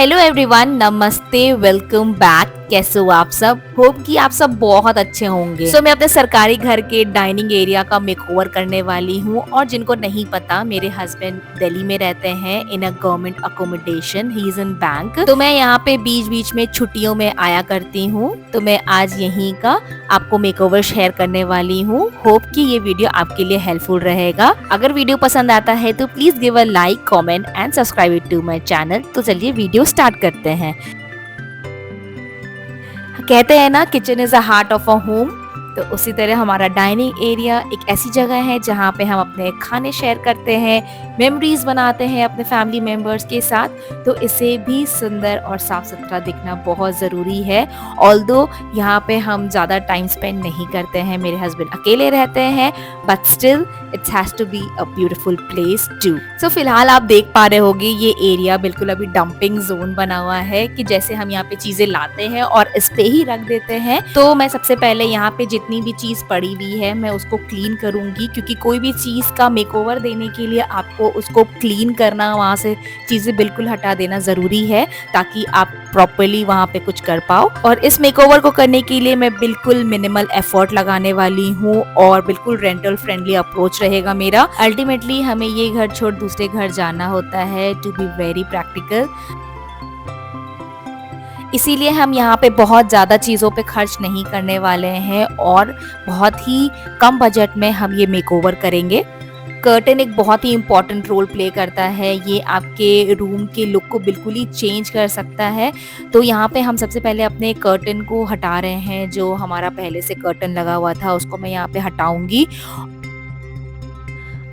Hello everyone, नमस्ते, welcome back. कैसे हो आप सब? होप कि आप सब बहुत अच्छे होंगे। मैं अपने सरकारी घर के डाइनिंग एरिया का मेकओवर करने वाली हूँ। और जिनको नहीं पता, मेरे हस्बैंड दिल्ली में रहते हैं in a government accommodation. He is in bank. तो मैं यहाँ पे बीच बीच में छुट्टियों में आया करती हूँ। तो मैं आज यहीं का आपको मेकओवर शेयर करने वाली हूँ। होप कि ये वीडियो आपके लिए हेल्पफुल रहेगा। अगर वीडियो पसंद आता है तो please give a like, comment and subscribe it to my channel. तो चलिए वीडियो स्टार्ट करते हैं। कहते हैं ना, kitchen is the heart of a home. तो उसी तरह हमारा डाइनिंग एरिया एक ऐसी जगह है जहाँ पे हम अपने खाने शेयर करते हैं, मेमोरीज बनाते हैं अपने फैमिली मेंबर्स के साथ। तो इसे भी सुंदर और साफ सुथरा दिखना बहुत ज़रूरी है। ऑल्दो यहाँ पे हम ज़्यादा टाइम स्पेंड नहीं करते हैं, मेरे हस्बैंड अकेले रहते हैं, but still it's has to be a beautiful place too. So फिलहाल आप देख पा रहे होंगे ये एरिया बिल्कुल अभी डंपिंग जोन बना हुआ है, कि जैसे हम यहाँ पे चीज़ें लाते हैं और इस पे ही रख देते हैं। तो मैं सबसे पहले यहाँ पे जितनी भी चीज़ पड़ी हुई है मैं उसको क्लीन करूँगी, क्योंकि कोई भी चीज़ का मेकओवर देने के लिए आपको उसको क्लीन करना, वहाँ से चीज़ें बिल्कुल हटा देना ज़रूरी है, ताकि आप प्रॉपर्ली वहाँ पे कुछ कर पाओ। और इस मेकओवर को करने के लिए मैं बिल्कुल मिनिमल एफर्ट लगाने वाली हूँ और बिल्कुल रेंटल फ्रेंडली अप्रोच रहेगा मेरा। अल्टीमेटली हमें ये घर छोड़ दूसरे घर जाना होता है, टू बी वेरी प्रैक्टिकल। इसीलिए हम यहाँ पे बहुत ज़्यादा चीज़ों पे खर्च नहीं करने वाले हैं और बहुत ही कम बजट में हम ये मेकओवर करेंगे। कर्टन एक बहुत ही इम्पॉर्टेंट रोल प्ले करता है। ये आपके रूम के लुक को बिल्कुल ही चेंज कर सकता है। तो यहाँ पे हम सबसे पहले अपने कर्टन को हटा रहे हैं। जो हमारा पहले से कर्टन लगा हुआ था उसको मैं यहाँ पे हटाऊंगी।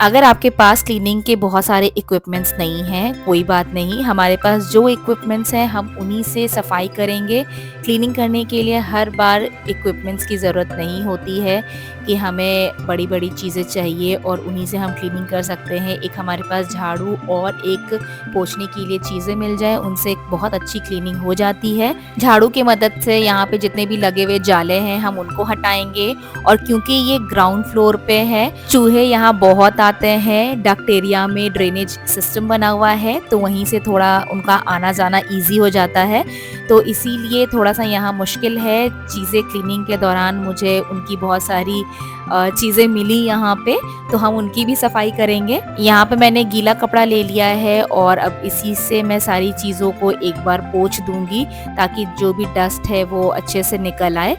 अगर आपके पास क्लीनिंग के बहुत सारे इक्विपमेंट्स नहीं हैं, कोई बात नहीं, हमारे पास जो इक्विपमेंट्स हैं हम उन्हीं से सफाई करेंगे। क्लीनिंग करने के लिए हर बार इक्विपमेंट्स की ज़रूरत नहीं होती है कि हमें बड़ी बड़ी चीज़ें चाहिए और उन्हीं से हम क्लीनिंग कर सकते हैं। एक हमारे पास झाड़ू और एक पोंछने के लिए चीज़ें मिल जाए, उनसे एक बहुत अच्छी क्लीनिंग हो जाती है। झाड़ू की मदद से यहाँ पे जितने भी लगे हुए जाले हैं हम उनको हटाएंगे। और क्योंकि ये ग्राउंड फ्लोर पे है, चूहे यहाँ बहुत आते हैं। डक्ट एरिया में ड्रेनेज सिस्टम बना हुआ है, तो वहीं से थोड़ा उनका आना जाना ईजी हो जाता है। तो इसीलिए थोड़ा सा यहाँ मुश्किल है। चीज़ें क्लीनिंग के दौरान मुझे उनकी बहुत सारी चीज़ें मिली यहाँ पे, तो हम उनकी भी सफाई करेंगे। यहाँ पे मैंने गीला कपड़ा ले लिया है और अब इसी से मैं सारी चीज़ों को एक बार पोंछ दूंगी, ताकि जो भी डस्ट है वो अच्छे से निकल आए।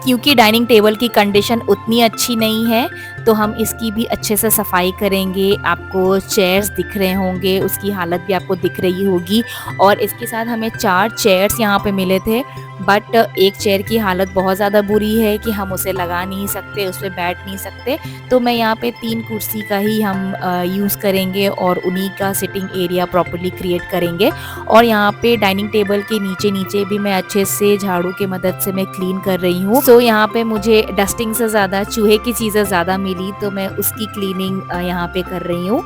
क्योंकि डाइनिंग टेबल की कंडीशन उतनी अच्छी नहीं है, तो हम इसकी भी अच्छे से सफाई करेंगे। आपको चेयर्स दिख रहे होंगे, उसकी हालत भी आपको दिख रही होगी। और इसके साथ हमें 4 चेयर्स यहाँ पे मिले थे, बट एक चेयर की हालत बहुत ज़्यादा बुरी है कि हम उसे लगा नहीं सकते, उस पर बैठ नहीं सकते। तो मैं यहाँ पे 3 कुर्सी का ही हम यूज़ करेंगे और उन्हीं का सिटिंग एरिया प्रॉपर्ली क्रिएट करेंगे। और यहाँ पे डाइनिंग टेबल के नीचे नीचे भी मैं अच्छे से झाड़ू की मदद से मैं क्लीन कर रही हूँ। तो यहाँ पे मुझे डस्टिंग से ज़्यादा चूहे की चीज़ें ज़्यादा मिली, तो मैं उसकी क्लीनिंग यहाँ पे कर रही हूँ।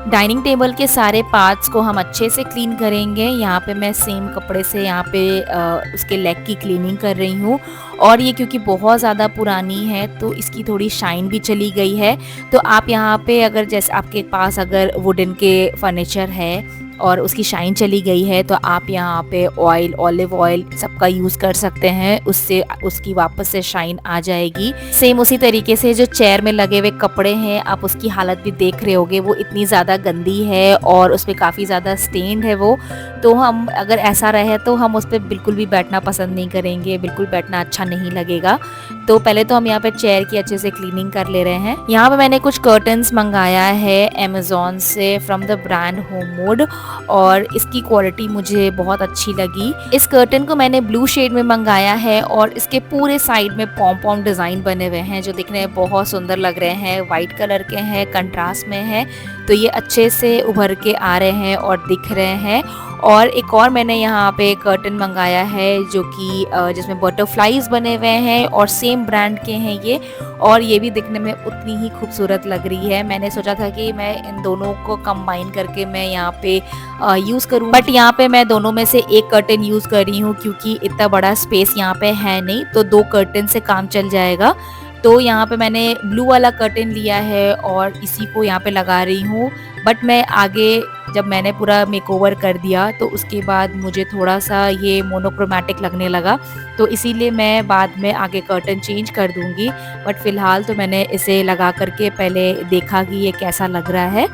डाइनिंग टेबल के सारे पार्ट्स को हम अच्छे से क्लीन करेंगे। यहाँ पे मैं सेम कपड़े से यहाँ पे उसके लेग की क्लीनिंग कर रही हूँ। और ये क्योंकि बहुत ज़्यादा पुरानी है तो इसकी थोड़ी शाइन भी चली गई है। तो आप यहाँ पे अगर जैसे आपके पास अगर वुडन के फर्नीचर है और उसकी शाइन चली गई है, तो आप यहाँ पे ऑयल, ऑलिव ऑयल सबका यूज़ कर सकते हैं, उससे उसकी वापस से शाइन आ जाएगी। सेम उसी तरीके से जो चेयर में लगे हुए कपड़े हैं, आप उसकी हालत भी देख रहे होगे, वो इतनी ज़्यादा गंदी है और उस पर काफ़ी ज़्यादा स्टेन्ड है वो। तो हम अगर ऐसा रहे तो हम उस पर बिल्कुल भी बैठना पसंद नहीं करेंगे, बिल्कुल बैठना अच्छा नहीं लगेगा। तो पहले तो हम यहाँ पे चेयर की अच्छे से क्लीनिंग कर ले रहे हैं। यहाँ पे मैंने कुछ कर्टन्स मंगाया है अमेज़ॉन से फ्रॉम द ब्रांड होमवुड, और इसकी क्वालिटी मुझे बहुत अच्छी लगी। इस कर्टन को मैंने ब्लू शेड में मंगाया है और इसके पूरे साइड में पॉम पॉम डिज़ाइन बने हुए हैं, जो दिखने में बहुत सुंदर लग रहे हैं। वाइट कलर के हैं, कंट्रास्ट में है, तो ये अच्छे से उभर के आ रहे हैं और दिख रहे हैं। और एक और मैंने यहाँ पे कर्टन मंगाया है जो कि जिसमें बटरफ्लाईज बने हुए हैं और सेम ब्रांड के हैं ये, और ये भी दिखने में उतनी ही खूबसूरत लग रही है। मैंने सोचा था कि मैं इन दोनों को कंबाइन करके मैं यहाँ पे यूज़ करूँ, बट यहाँ पे मैं दोनों में से एक कर्टन यूज़ कर रही हूँ, क्योंकि इतना बड़ा स्पेस यहाँ पे है नहीं, तो 2 कर्टन से काम चल जाएगा। तो यहाँ पे मैंने ब्लू वाला कर्टेन लिया है और इसी को यहाँ पे लगा रही हूँ। बट मैं आगे जब मैंने पूरा मेकओवर कर दिया तो उसके बाद मुझे थोड़ा-सा ये मोनोक्रोमैटिक लगने लगा, तो इसीलिए मैं बाद में आगे कर्टन चेंज कर दूँगी। बट फ़िलहाल तो मैंने इसे लगा कर के पहले देखा कि ये कैसा लग रहा है।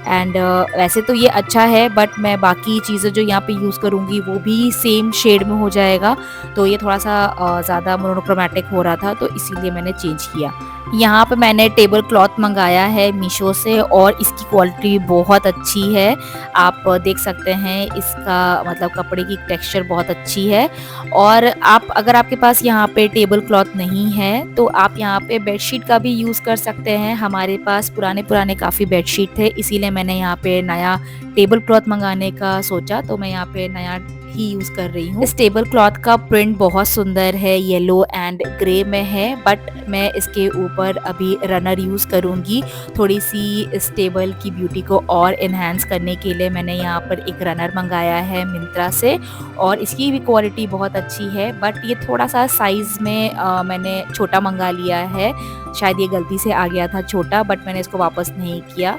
एंड वैसे तो ये अच्छा है, बट मैं बाकी चीज़ें जो यहाँ पे यूज़ करूँगी वो भी सेम शेड में हो जाएगा, तो ये थोड़ा-सा ज़्यादा मोनोक्रोमैटिक हो रहा था, तो इसीलिए मैंने चेंज किया। यहाँ पे मैंने टेबल क्लॉथ मँगाया है मीशो से और इसकी क्वालिटी बहुत अच्छी है। आप देख सकते हैं इसका मतलब कपड़े की टेक्सचर बहुत अच्छी है। और आप अगर आपके पास यहाँ पे टेबल क्लॉथ नहीं है तो आप यहाँ पे बेडशीट का भी यूज़ कर सकते हैं। हमारे पास पुराने-पुराने काफ़ी बेडशीट थे, इसीलिए मैंने यहाँ पे नया टेबल क्लॉथ मँगाने का सोचा, तो मैं यहाँ पे नया ही यूज़ कर रही हूँ। इस टेबल क्लॉथ का प्रिंट बहुत सुंदर है, येलो एंड ग्रे में है, बट मैं इसके ऊपर अभी रनर यूज़ करूँगी। थोड़ी-सी इस टेबल की ब्यूटी को और एनहांस करने के लिए मैंने यहाँ पर एक रनर मँगाया है मिंत्रा से और इसकी भी क्वालिटी बहुत अच्छी है, बट ये थोड़ा-सा साइज़ में मैंने छोटा मँगा लिया है। शायद ये गलती से आ गया था छोटा, बट मैंने इसको वापस नहीं किया।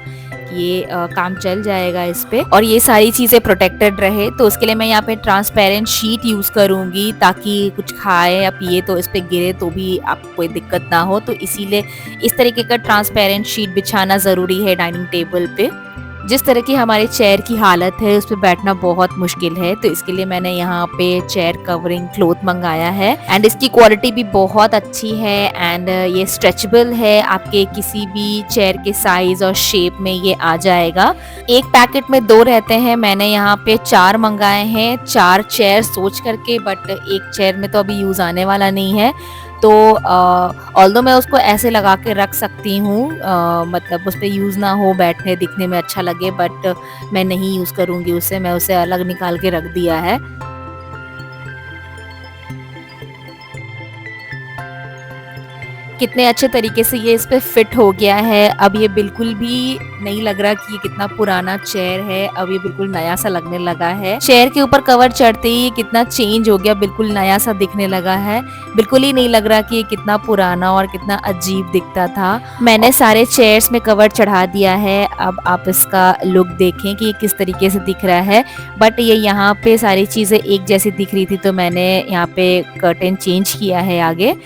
ये काम चल जाएगा इस पे और ये सारी चीज़ें प्रोटेक्टेड रहे, तो उसके लिए मैं यहाँ पे ट्रांसपेरेंट शीट यूज़ करूँगी ताकि कुछ खाए या पिए तो इस पे गिरे तो भी आपको कोई दिक्कत ना हो। तो इसीलिए इस तरीके का ट्रांसपेरेंट शीट बिछाना ज़रूरी है डाइनिंग टेबल पे। जिस तरह की हमारे चेयर की हालत है उस पे बैठना बहुत मुश्किल है, तो इसके लिए मैंने यहाँ पे चेयर कवरिंग क्लॉथ मंगाया है एंड इसकी क्वालिटी भी बहुत अच्छी है एंड ये स्ट्रेचेबल है, आपके किसी भी चेयर के साइज और शेप में ये आ जाएगा। एक पैकेट में 2 रहते हैं, मैंने यहाँ पे 4 मंगाए हैं, 4 चेयर सोच करके, बट एक चेयर में तो अभी यूज़ आने वाला नहीं है, तो ऑल्दो मैं उसको ऐसे लगा के रख सकती हूँ, मतलब उस पे यूज़ ना हो, बैठने दिखने में अच्छा लगे, बट मैं नहीं यूज़ करूँगी उसे, मैं उसे अलग निकाल के रख दिया है। कितने अच्छे तरीके से ये इस पे फिट हो गया है। अब ये बिल्कुल भी नहीं लग रहा कि ये कितना पुराना चेयर है, अब ये बिल्कुल नया सा लगने लगा है। चेयर के ऊपर कवर चढ़ते ही ये कितना चेंज हो गया, बिल्कुल नया सा दिखने लगा है। बिल्कुल ही नहीं लग रहा कि ये कितना पुराना और कितना अजीब दिखता था। मैंने सारे चेयर्स में कवर चढ़ा दिया है, अब आप इसका लुक देखें कि ये किस तरीके से दिख रहा है। बट ये यहाँ पे सारी चीज़ें एक जैसी दिख रही थी, तो मैंने यहाँ पे कर्टेन चेंज किया है आगे।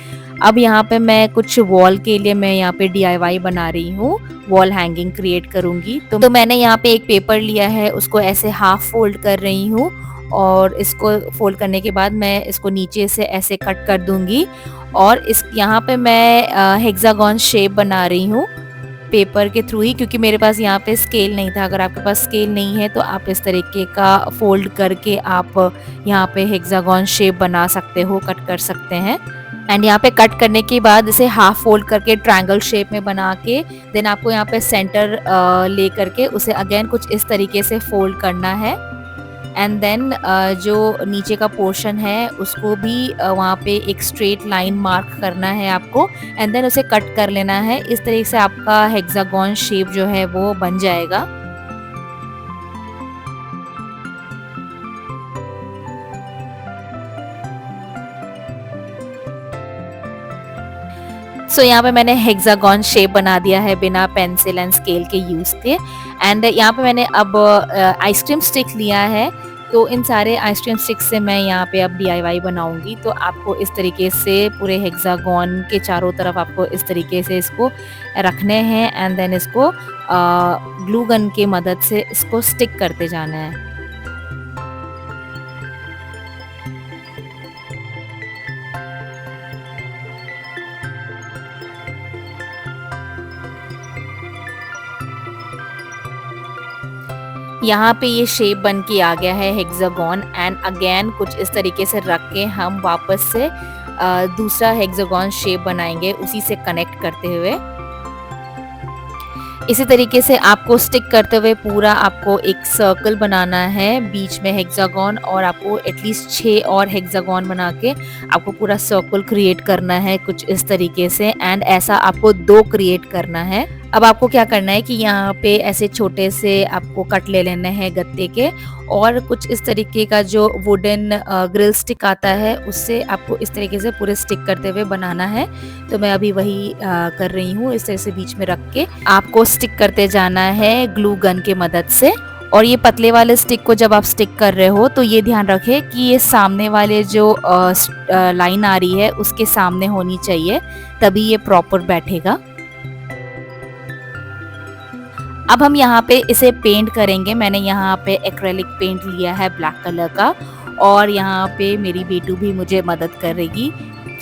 अब यहाँ पे मैं कुछ वॉल के लिए मैं यहाँ पे डीआईवाई बना रही हूँ, वॉल हैंगिंग क्रिएट करूँगी। तो मैंने यहाँ पे एक पेपर लिया है, उसको ऐसे हाफ फोल्ड कर रही हूँ और इसको फोल्ड करने के बाद मैं इसको नीचे से ऐसे कट कर दूँगी और इस यहाँ पे मैं हेक्सागन शेप बना रही हूँ पेपर के थ्रू ही, क्योंकि मेरे पास यहाँ पे स्केल नहीं था। अगर आपके पास स्केल नहीं है तो आप इस तरीके का फोल्ड करके आप यहाँ पे हेक्सागन शेप बना सकते हो, कट कर सकते हैं। एंड यहाँ पे कट करने के बाद इसे हाफ फोल्ड करके ट्रायंगल शेप में बना के देन आपको यहाँ पे सेंटर ले करके उसे अगेन कुछ इस तरीके से फोल्ड करना है एंड देन जो नीचे का पोर्शन है उसको भी वहाँ पे एक स्ट्रेट लाइन मार्क करना है आपको एंड देन उसे कट कर लेना है। इस तरीके से आपका हेक्सागन शेप जो है वो बन जाएगा। सो यहाँ पे मैंने हेक्सागन शेप बना दिया है बिना पेंसिल एंड स्केल के यूज़ के। एंड यहाँ पे मैंने अब आइसक्रीम स्टिक लिया है, तो इन सारे आइसक्रीम स्टिक से मैं यहाँ पे अब डीआईवाई बनाऊंगी। तो आपको इस तरीके से पूरे हेक्सागन के चारों तरफ आपको इस तरीके से इसको रखने हैं एंड देन इसको ग्लू गन की मदद से इसको स्टिक करते जाना है। यहाँ पे ये शेप बन के आ गया है हेक्सागन एंड अगेन कुछ इस तरीके से रख के हम वापस से दूसरा हेक्सागन शेप बनाएंगे उसी से कनेक्ट करते हुए। इसी तरीके से आपको स्टिक करते हुए पूरा आपको एक सर्कल बनाना है बीच में हेक्सागन, और आपको एटलीस्ट 6 और हेक्सागन बना के आपको पूरा सर्कल क्रिएट करना है कुछ इस तरीके से। एंड ऐसा आपको 2 क्रिएट करना है। अब आपको क्या करना है कि यहाँ पे ऐसे छोटे से आपको कट ले लेने हैं गत्ते के, और कुछ इस तरीके का जो वुडन ग्रिल स्टिक आता है उससे आपको इस तरीके से पूरे स्टिक करते हुए बनाना है। तो मैं अभी वही कर रही हूँ। इस तरह से बीच में रख के आपको स्टिक करते जाना है ग्लू गन के मदद से। और ये पतले वाले स्टिक को जब आप स्टिक कर रहे हो तो ये ध्यान रखें कि ये सामने वाले जो लाइन आ रही है उसके सामने होनी चाहिए, तभी ये प्रॉपर बैठेगा। अब हम यहाँ पे इसे पेंट करेंगे। मैंने यहाँ पे एक्रेलिक पेंट लिया है ब्लैक कलर का, और यहाँ पे मेरी बेटू भी मुझे मदद करेगी।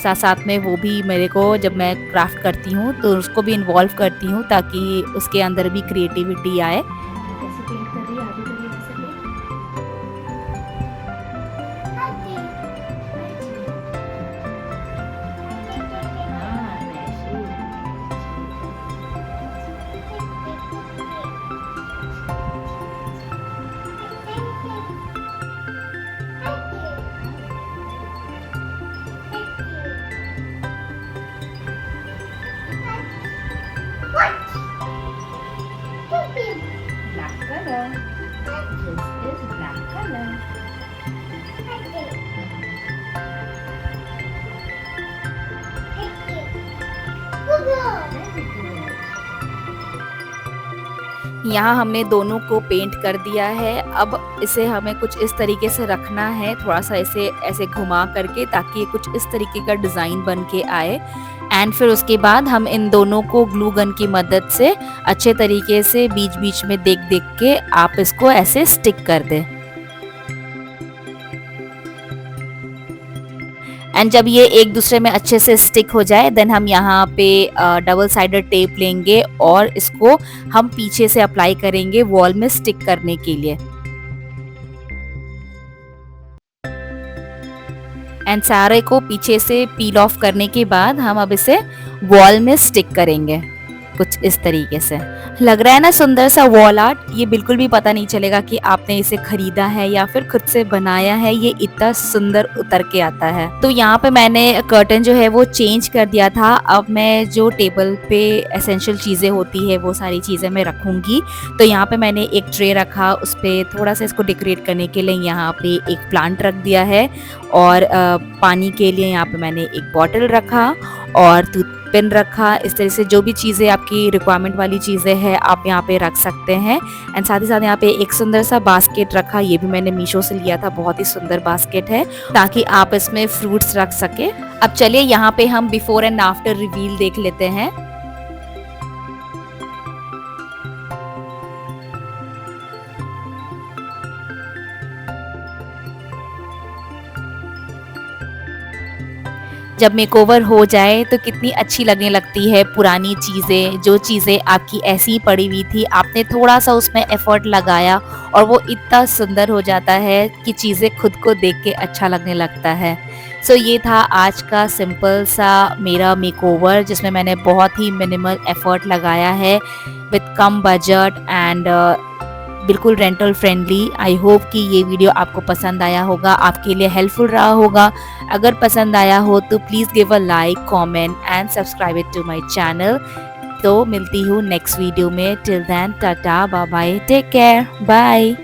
साथ साथ में वो भी मेरे को, जब मैं क्राफ्ट करती हूँ तो उसको भी इन्वॉल्व करती हूँ ताकि उसके अंदर भी क्रिएटिविटी आए। कैसे पेंट कर रही है, आगे करिए कैसे black color. This is black color. यहाँ हमने दोनों को पेंट कर दिया है। अब इसे हमें कुछ इस तरीके से रखना है, थोड़ा सा इसे ऐसे घुमा करके, ताकि कुछ इस तरीके का डिज़ाइन बन के आए। एंड फिर उसके बाद हम इन दोनों को ग्लू गन की मदद से अच्छे तरीके से बीच बीच में देख देख के आप इसको ऐसे स्टिक कर दें। एंड जब ये एक दूसरे में अच्छे से स्टिक हो जाए, देन हम यहाँ पे डबल साइडेड टेप लेंगे और इसको हम पीछे से अप्लाई करेंगे वॉल में स्टिक करने के लिए। एंड सारे को पीछे से पील ऑफ करने के बाद हम अब इसे वॉल में स्टिक करेंगे कुछ इस तरीके से। लग रहा है ना सुंदर सा वॉल आर्ट। ये बिल्कुल भी पता नहीं चलेगा कि आपने इसे खरीदा है या फिर खुद से बनाया है, ये इतना सुंदर उतर के आता है। तो यहाँ पे मैंने कर्टन जो है वो चेंज कर दिया था। अब मैं जो टेबल पे एसेंशियल चीज़ें होती है वो सारी चीज़ें मैं रखूँगी। तो यहाँ पे मैंने एक ट्रे रखा, उस पर थोड़ा सा इसको डेकोरेट करने के लिए यहाँ पे एक प्लांट रख दिया है, और पानी के लिए यहाँ पे मैंने एक बॉटल रखा और पेन रखा। इस तरह से जो भी चीज़ें आपकी रिक्वायरमेंट वाली चीज़ें हैं आप यहाँ पे रख सकते हैं। एंड साथ ही साथ यहाँ पे एक सुंदर सा बास्केट रखा, ये भी मैंने मीशो से लिया था, बहुत ही सुंदर बास्केट है, ताकि आप इसमें फ्रूट्स रख सके। अब चलिए यहाँ पे हम बिफोर एंड आफ्टर रिवील देख लेते हैं। जब मेकओवर हो जाए तो कितनी अच्छी लगने लगती है पुरानी चीज़ें। जो चीज़ें आपकी ऐसी ही पड़ी हुई थी, आपने थोड़ा सा उसमें एफर्ट लगाया और वो इतना सुंदर हो जाता है कि चीज़ें खुद को देख के अच्छा लगने लगता है। सो ये था आज का सिंपल सा मेरा मेकओवर, जिसमें मैंने बहुत ही मिनिमल एफर्ट लगाया है विद कम बजट एंड बिल्कुल रेंटल फ्रेंडली। आई होप कि ये वीडियो आपको पसंद आया होगा, आपके लिए हेल्पफुल रहा होगा। अगर पसंद आया हो तो please give a like, comment and subscribe it to my channel. तो मिलती हूँ नेक्स्ट वीडियो में। Till then tata bye bye, take care, bye.